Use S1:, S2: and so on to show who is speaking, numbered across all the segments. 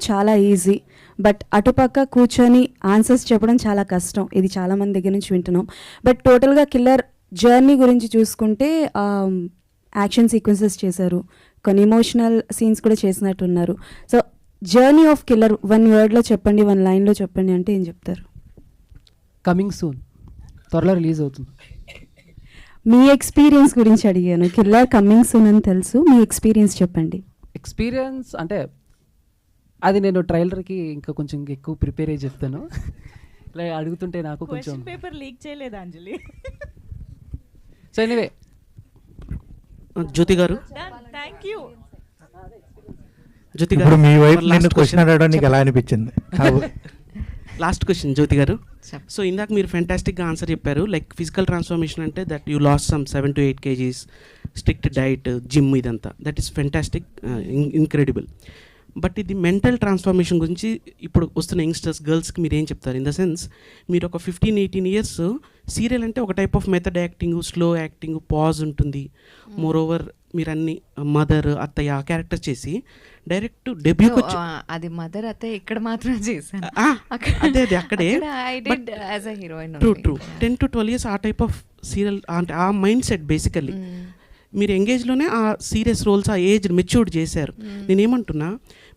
S1: చాలా easy, but అటుపక్క కూర్చొని ఆన్సర్స్ చెప్పడం చాలా కష్టం. ఇది చాలామంది దగ్గర నుంచి వింటున్నాం. బట్ టోటల్గా కిల్లర్ జర్నీ గురించి చూసుకుంటే యాక్షన్ సీక్వెన్సెస్ చేశారు, కొన్ని ఎమోషనల్ సీన్స్ కూడా చేసినట్టున్నారు. సో జర్నీ ఆఫ్ కిల్లర్ 1 wordలో చెప్పండి, 1 lineలో చెప్పండి అంటే ఏం చెప్తారు?
S2: కమింగ్ సూన్, త్వరలో రిలీజ్ అవుతుంది.
S1: మీ ఎక్స్పీరియన్స్ గురించి అడిగాను. కిల్లర్ కమింగ్ సూన్ అని తెలుసు, మీ ఎక్స్పీరియన్స్ చెప్పండి.
S2: ఎక్స్పీరియన్స్ అంటే అది నేను ట్రైలర్కి ఇంకా కొంచెం ఎక్కువ ప్రిపేర్ అయ్యి చెప్తాను. ఇలా అడుగుతుంటే నాకు కొంచెం
S3: పేపర్ లీక్ చేయలేదు అంజలి.
S2: సో ఎనీవే,
S4: జ్యోతి గారు,
S3: థ్యాంక్ యూ.
S4: జ్యోతి
S5: ఇప్పుడు
S4: గారు,
S5: మీ వైపు నేను క్వశ్చన్ అడగడం నీకు ఎలా అనిపించింది?
S4: లాస్ట్ క్వశ్చన్ జ్యోతి గారు. సో ఇందాక మీరు ఫెంటాస్టిక్గా ఆన్సర్ చెప్పారు. లైక్ ఫిజికల్ ట్రాన్స్ఫర్మేషన్ అంటే that you lost some 7 to 8 kgs, strict diet, gym, ఇదంతా that is fantastic, incredible. But ఇది మెంటల్ ట్రాన్స్ఫర్మేషన్ గురించి ఇప్పుడు వస్తున్న యంగ్స్టర్స్, గర్ల్స్కి మీరు ఏం చెప్తారు? ఇన్ ద సెన్స్, మీరు ఒక 15-18 years సీరియల్ అంటే ఒక type of method acting, slow acting, pause ఉంటుంది. మోర్ ఓవర్ మీరు అన్ని మదర్, అత్తయ్య క్యారెక్టర్ చేసి డైరెక్ట్ డెబ్యూకి వచ్చి
S6: అది మదర్ అత్తయ్య ఇక్కడ మాత్రం చేశాను.
S4: అదే అక్కడే ట్రూ 10 to 12 years ఆ టైప్ ఆఫ్ సీరియల్ అంటే ఆ మైండ్ సెట్ బేసికల్లీ మీరు ఎంగేజ్లోనే ఆ సీరియస్ రోల్స్, ఆ ఏజ్ మెచ్యూర్డ్ చేశారు. నేనేమంటున్నా,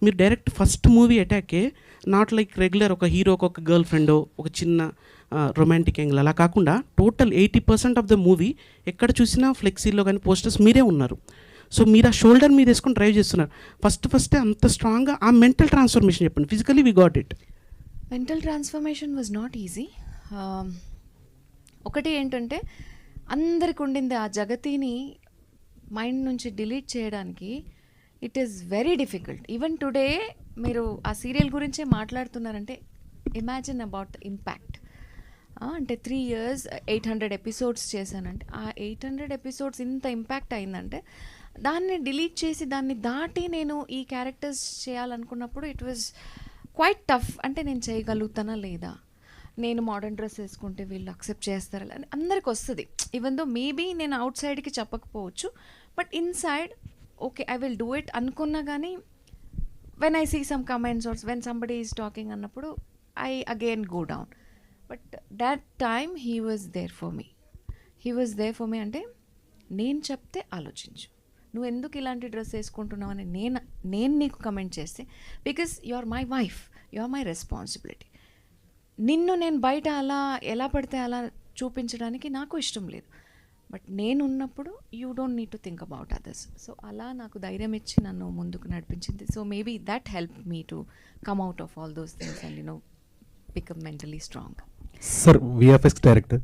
S4: మీరు డైరెక్ట్ ఫస్ట్ మూవీ అటాకే నాట్ లైక్ రెగ్యులర్ ఒక హీరోకి ఒక గర్ల్ ఫ్రెండో ఒక చిన్న రొమాంటిక్ యాంగిల్ అలా కాకుండా టోటల్ 80% ఆఫ్ ద మూవీ ఎక్కడ చూసినా ఫ్లెక్సీలో కానీ పోస్టర్స్ మీరే ఉన్నారు. సో మీరు ఆ షోల్డర్ మీద వేసుకొని డ్రైవ్ చేస్తున్నారు. ఫస్టే అంత స్ట్రాంగ్గా ఆ మెంటల్ ట్రాన్స్ఫర్మేషన్ చెప్పండి. Physically we got it.
S6: Mental transformation was not easy. ఒకటి ఏంటంటే అందరికి ఉండింది ఆ జగతిని మైండ్ నుంచి డిలీట్ చేయడానికి. It is very difficult. Even today మీరు ఆ సీరియల్ గురించే మాట్లాడుతున్నారంటే ఇమాజిన్ అబౌట్ ద ఇంపాక్ట్. అంటే 3 years 800 episodes చేశానంటే ఆ 800 episodes ఇంత ఇంపాక్ట్ అయిందంటే దాన్ని డిలీట్ చేసి దాన్ని దాటి నేను ఈ క్యారెక్టర్స్ చేయాలనుకున్నప్పుడు ఇట్ వాజ్ క్వైట్ టఫ్. అంటే నేను చేయగలుగుతానా లేదా, నేను మోడర్న్ డ్రెస్ వేసుకుంటే వీళ్ళు అక్సెప్ట్ చేస్తారా అని అందరికి వస్తుంది. ఈవెన్ దో మేబీ నేను అవుట్ సైడ్కి చెప్పకపోవచ్చు, but inside okay I will do it అనుకున్నా కానీ when I see some comments or when somebody is talking అన్నప్పుడు I again go down. But that time he was there for me. అంటే నేను చెప్తే ఆలోచించు, నువ్వు ఎందుకు ఇలాంటి డ్రెస్ వేసుకుంటున్నావు అని నేను నీకు కమెంట్ చేస్తే, because you are my wife, you are my responsibility. నిన్ను నేను బయట అలా ఎలా పడితే అలా చూపించడానికి నాకు ఇష్టం లేదు. బట్ నేను ఉన్నప్పుడు you don't need to think about others. So అలా నాకు ధైర్యం ఇచ్చి నన్ను ముందుకు నడిపించింది. So maybe that help me to come out of all those things and become mentally strong.
S5: Sir, VFX director.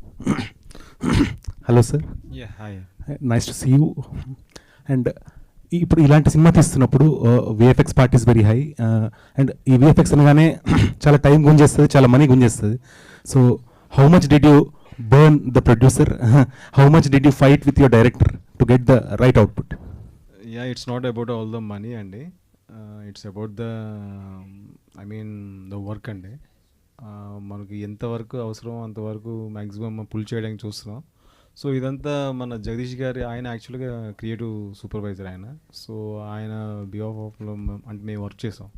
S5: Hello sir. Nice to see you. And ఇప్పుడు ఇలాంటి సినిమా తీస్తున్నప్పుడు VFX part is very high. And ఈ VFX అనగానే చాలా time గుంజేస్తుంది, చాలా money గుంజేస్తుంది. So how much did you burn the producer? How much did you fight with your director to get the right output?
S7: Yeah, it's not about all the money andi, it's about the the work andi. మనకి ఎంతవరకు అవసరం అంతవరకు maximum pull చేయడానికి చూస్తున్నాం. So ఇదంతా మన జగదీష్ గారి, ఆయన యాక్చువల్గా క్రియేటివ్ సూపర్వైజర్ ఆయన. సో ఆయన బిహాఫ్ ఆఫ్లో అంటే మేము వర్క్ చేసాం.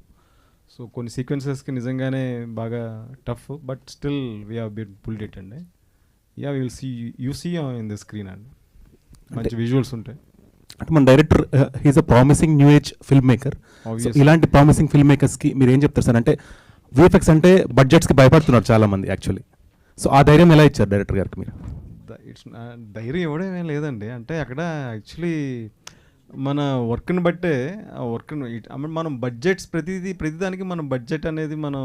S7: సో కొన్ని సీక్వెన్సెస్కి నిజంగానే బాగా tough, but still we have been pulled it అండి. Yeah, will see you see in the screen అండి, మంచి విజువల్స్ ఉంటాయి.
S5: అంటే మన director he's a promising new age film maker. ఇలాంటి ప్రామిసింగ్ ఫిల్మ్ మేకర్స్కి మీరు ఏం చెప్తారు సార్? అంటే VFX అంటే బడ్జెట్స్కి భయపడుతున్నారు చాలామంది యాక్చువల్లీ. సో ఆ ధైర్యం ఎలా ఇచ్చారు డైరెక్టర్ గారికి మీరు?
S7: ధైర్యం ఇవ్వడం ఏం లేదండి. అంటే అక్కడ యాక్చువల్లీ మన వర్క్ని బట్టే మనం బడ్జెట్స్ ప్రతిదానికి మనం బడ్జెట్ అనేది మనం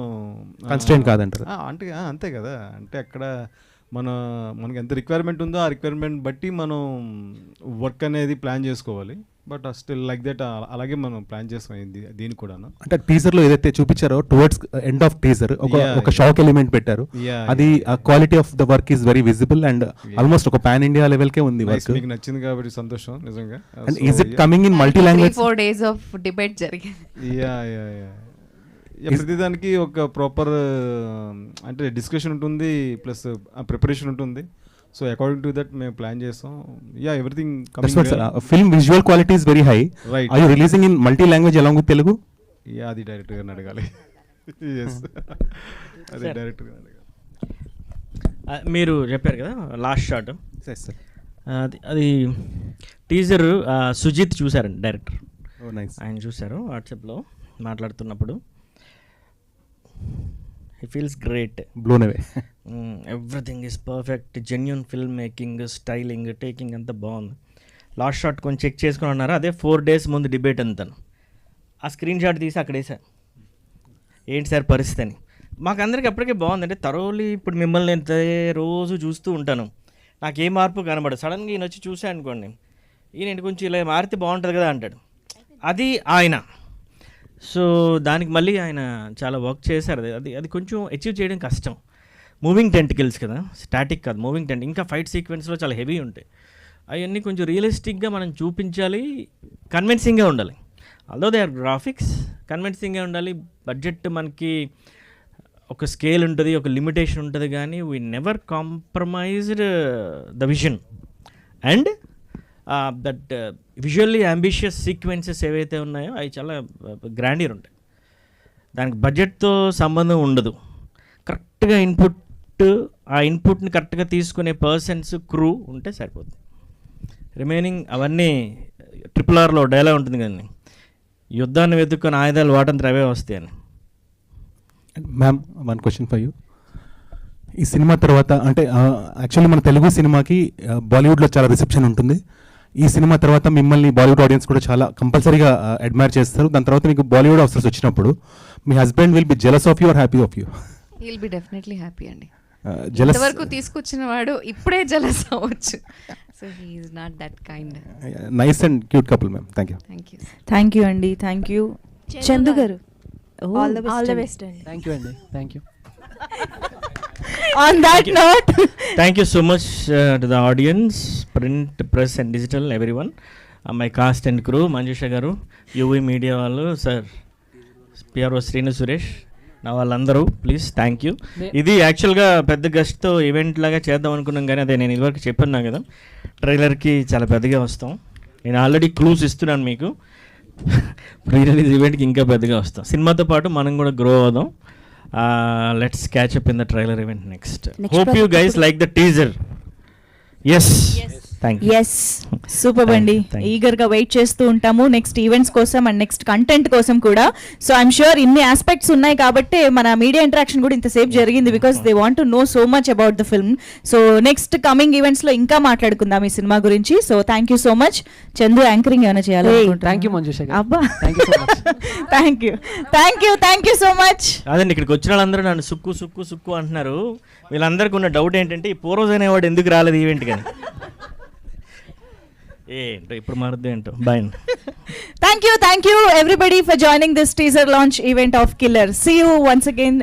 S5: కన్స్ట్రెయింట్ కాదంటారు.
S7: అంటే అంతే కదా. అంటే అక్కడ మనకి ఎంత రిక్వైర్మెంట్ ఉందో ఆ రిక్వైర్మెంట్ బట్టి మనం వర్క్ అనేది ప్లాన్ చేసుకోవాలి. బట్ స్టిల్ లైక్ దట్ అలాగే మనం ప్లాన్ చేస్తాం దీనికి కూడా.
S5: అంటే టీజర్లో ఏదైతే చూపించారో టువర్డ్స్ ఎండ్ ఆఫ్ టీజర్ ఒక షాక్ ఎలిమెంట్ పెట్టారు. అది quality of the work is very visible and almost ఒక పాన్ ఇండియా లెవెల్కే ఉంది వర్క్.
S7: మీకు నచ్చింది కాబట్టి సంతోషం నిజంగా.
S5: And is it coming in multi language?
S6: 4 days of debate జరిగింది.
S7: ప్రతిదానికి ఒక ప్రాపర్ అంటే డిస్కషన్ ఉంటుంది, ప్లస్ ప్రిపరేషన్ ఉంటుంది. సో అకార్డింగ్ టు దట్ మేము ప్లాన్ చేస్తాం. Yeah, everything coming.
S5: Film visual quality is very high.
S7: Right.
S5: Are you releasing in multi language along with Telugu?
S7: అది director గారిని అడగాలి. ఎస్, అది డైరెక్టర్ గారిని అడగాలి.
S8: మీరు చెప్పారు కదా లాస్ట్ షాట్,
S5: సార్.
S8: అది టీజర్ సుజిత్ చూసారండి డైరెక్టర్,
S5: ఓ నైస్.
S8: ఆయన చూశారు వాట్సాప్లో మాట్లాడుతున్నప్పుడు. He feels great,
S5: blown away.
S8: Everything is perfect, genuine film making, styling, taking అంతా బాగుంది. లాస్ట్ షాట్ కొంచెం చెక్ చేసుకుని ఉన్నారు, అదే 4 days ముందు డిబేట్ అంతాను. ఆ స్క్రీన్ షాట్ తీసి అక్కడ వేసాను, ఏంటి సార్ పరిస్థితి అని. మాకు అందరికి అప్పటికే బాగుంది. అంటే తరోలి ఇప్పుడు మిమ్మల్ని ఎంత రోజు చూస్తూ ఉంటాను, నాకు ఏ మార్పు కనబడదు. సడన్గా ఈయన వచ్చి చూసాను అనుకోండి, ఈయన కొంచెం ఇలా మారితే బాగుంటుంది కదా అంటాడు. అది ఆయన. సో దానికి మళ్ళీ ఆయన చాలా వర్క్ చేశారు. అది కొంచెం అచీవ్ చేయడం కష్టం. మూవింగ్ టెంటికల్స్ కదా, స్టాటిక్ కాదు, మూవింగ్ టెంట్. ఇంకా ఫైట్ సీక్వెన్స్లో చాలా హెవీ ఉంటాయి. అవన్నీ కొంచెం రియలిస్టిక్గా మనం చూపించాలి, కన్విన్సింగ్గా ఉండాలి. ఆల్దో దే ఆర్ గ్రాఫిక్స్, కన్విన్సింగ్గా ఉండాలి. బడ్జెట్ మనకి ఒక స్కేల్ ఉంటుంది, ఒక లిమిటేషన్ ఉంటుంది, కానీ we never compromised the vision and that visually ambitious sequences ఏవైతే ఉన్నాయో అవి చాలా గ్రాండియర్ ఉంటాయి. దానికి బడ్జెట్తో సంబంధం ఉండదు. కరెక్ట్గా ఆ ఇన్పుట్ని కరెక్ట్గా తీసుకునే పర్సన్స్, క్రూ ఉంటే సరిపోతుంది. రిమైనింగ్ అవన్నీ RRRలో డైలాగ్ ఉంటుంది కదండి, యుద్ధాన్ని వెతుక్కొని ఆయుధాలు వాటంతా అవే వస్తాయని.
S5: Ma'am, one question for you. ఈ సినిమా తర్వాత అంటే యాక్చువల్లీ మన తెలుగు సినిమాకి బాలీవుడ్లో చాలా రిసెప్షన్ ఉంటుంది. ఈ సినిమా తర్వాత మిమ్మల్ని బాలీవుడ్ ఆడియన్స్ కూడా చాలా కంపల్సరీగా అడ్మైర్ చేస్తారు. దాని తర్వాత మీకు బాలీవుడ్ ఆఫర్స్ వచ్చినప్పుడు మీ husband will be jealous of you are happy of you?
S6: He'll be definitely happy అండి.
S5: జెలస్
S6: వరకు తీసుకొచ్చిన వాడు ఇప్పుడే జెలస్ అవ్వచ్చు. So he is not that kind.
S5: Nice and cute couple ma'am. Thank you.
S1: Thank you అండి. Thank you Chandu గారు.
S3: All the best అండి.
S2: Thank you అండి. Thank you.
S1: On that note,
S8: thank you so much to the audience, print, press and digital, everyone, my cast and crew, Manjusha గారు, UV media వాళ్ళు, sir PRO Srinu Suresh, నా వాళ్ళందరూ, please thank you. ఇది యాక్చువల్గా పెద్ద గెస్ట్తో event లాగా చేద్దాం అనుకున్నాం, కానీ అదే నేను ఇదివరకు చెప్పాను కదా, ట్రైలర్కి చాలా పెద్దగా వస్తాం. నేను ఆల్రెడీ క్లూస్ ఇస్తున్నాను మీకు. ప్రీ రిలీజ్ ఈవెంట్కి ఇంకా పెద్దగా వస్తాం. సినిమాతో పాటు మనం కూడా గ్రో అవుదాం. Let's catch up in the trailer event next. Hope you guys like the teaser. Yes, thank you.
S3: Yes, super అండి.
S8: Thank you.
S3: ఈగర్గా వెయిట్ చేస్తూ ఉంటాము నెక్స్ట్ ఈవెంట్స్ కోసం అండ్ నెక్స్ట్ కంటెంట్ కోసం కూడా. సో ఐఎమ్ షూర్ ఇన్ని aspects ఉన్నాయి కాబట్టి మన మీడియా ఇంటరాక్షన్ కూడా ఇంతసేపు జరిగింది, because they want to know so much about the film. So next coming ఈవెంట్స్లో ఇంకా మాట్లాడుకుందాం ఈ సినిమా గురించి. So thank you so much. Chandu, anchoring ఏమైనా చేయాలి?
S2: థ్యాంక్ యూ మంజుష గారు.
S3: అబ్బా,
S2: thank you so much.
S3: Thank you so much.
S8: అదండి, ఇక్కడికి వచ్చిన వాళ్ళందరూ నన్ను సుక్కు సుక్కు సుక్కు అంటున్నారు. వీళ్ళందరికీ ఉన్న డౌట్ ఏంటంటే ఈ పూర్వజ్ అనేవాడు ఎందుకు రాలేదు ఈవెంట్ కానీ. ఏంటో ఇప్పుడు మారుద్దు ఏంటో. Bye.
S3: Thank you everybody for joining this teaser launch event of Killer. See you once again.